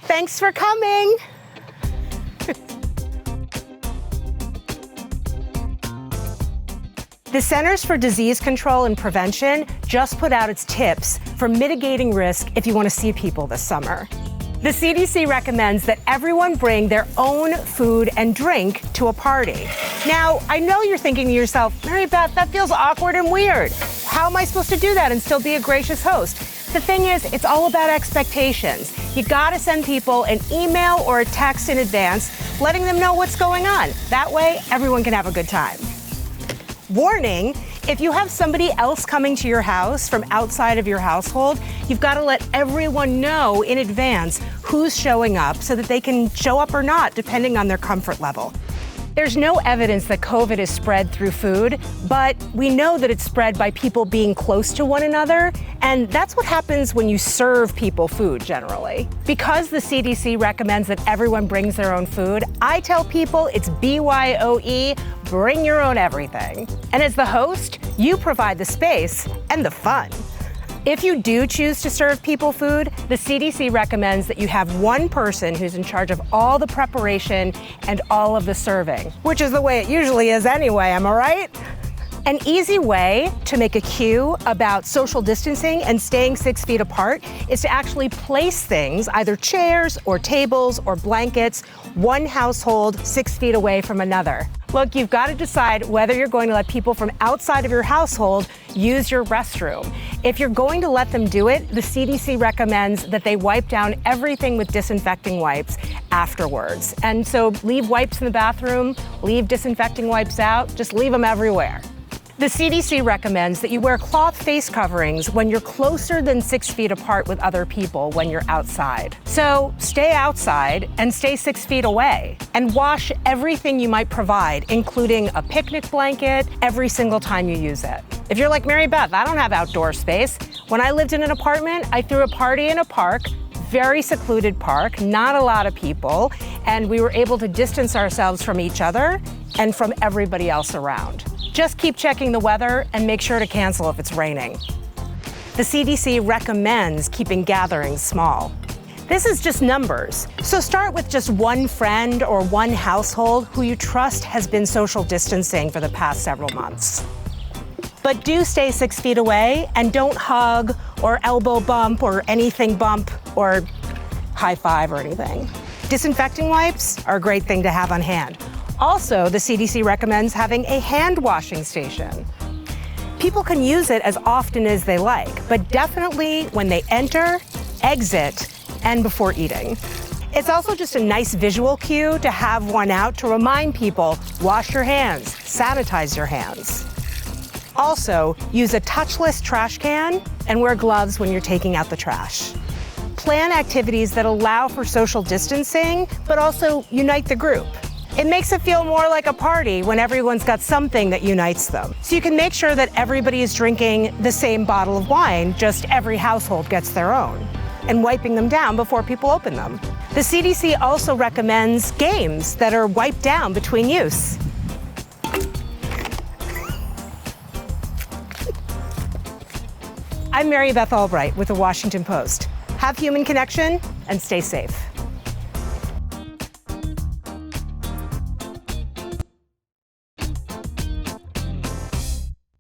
Thanks for coming. The Centers for Disease Control and Prevention just put out its tips for mitigating risk if you want to see people this summer. The CDC recommends that everyone bring their own food and drink to a party. Now, I know you're thinking to yourself, Mary Beth, that feels awkward and weird. How am I supposed to do that and still be a gracious host? The thing is, it's all about expectations. You gotta send people an email or a text in advance, letting them know what's going on. That way, everyone can have a good time. Warning, if you have somebody else coming to your house from outside of your household, you've got to let everyone know in advance who's showing up so that they can show up or not, depending on their comfort level. There's no evidence that COVID is spread through food, but we know that it's spread by people being close to one another, and that's what happens when you serve people food generally. Because the CDC recommends that everyone brings their own food, I tell people it's BYOE, bring your own everything. And as the host, you provide the space and the fun. If you do choose to serve people food, the CDC recommends that you have one person who's in charge of all the preparation and all of the serving, which is the way it usually is anyway, am I right? An easy way to make a cue about social distancing and staying 6 feet apart is to actually place things, either chairs or tables or blankets, one household 6 feet away from another. Look, you've got to decide whether you're going to let people from outside of your household use your restroom. If you're going to let them do it, the CDC recommends that they wipe down everything with disinfecting wipes afterwards. And so leave wipes in the bathroom, leave disinfecting wipes out, just leave them everywhere. The CDC recommends that you wear cloth face coverings when you're closer than 6 feet apart with other people when you're outside. So stay outside and stay 6 feet away, and wash everything you might provide, including a picnic blanket, every single time you use it. If you're like Mary Beth, I don't have outdoor space. When I lived in an apartment, I threw a party in a park, very secluded park, not a lot of people, and we were able to distance ourselves from each other and from everybody else around. Just keep checking the weather and make sure to cancel if it's raining. The CDC recommends keeping gatherings small. This is just numbers, so start with just one friend or one household who you trust has been social distancing for the past several months. But do stay 6 feet away and don't hug or elbow bump or anything bump or high five or anything. Disinfecting wipes are a great thing to have on hand. Also, the CDC recommends having a hand washing station. People can use it as often as they like, but definitely when they enter, exit, and before eating. It's also just a nice visual cue to have one out to remind people, wash your hands, sanitize your hands. Also, use a touchless trash can and wear gloves when you're taking out the trash. Plan activities that allow for social distancing, but also unite the group. It makes it feel more like a party when everyone's got something that unites them. So you can make sure that everybody is drinking the same bottle of wine, just every household gets their own, and wiping them down before people open them. The CDC also recommends games that are wiped down between use. I'm Mary Beth Albright with the Washington Post. Have human connection and stay safe.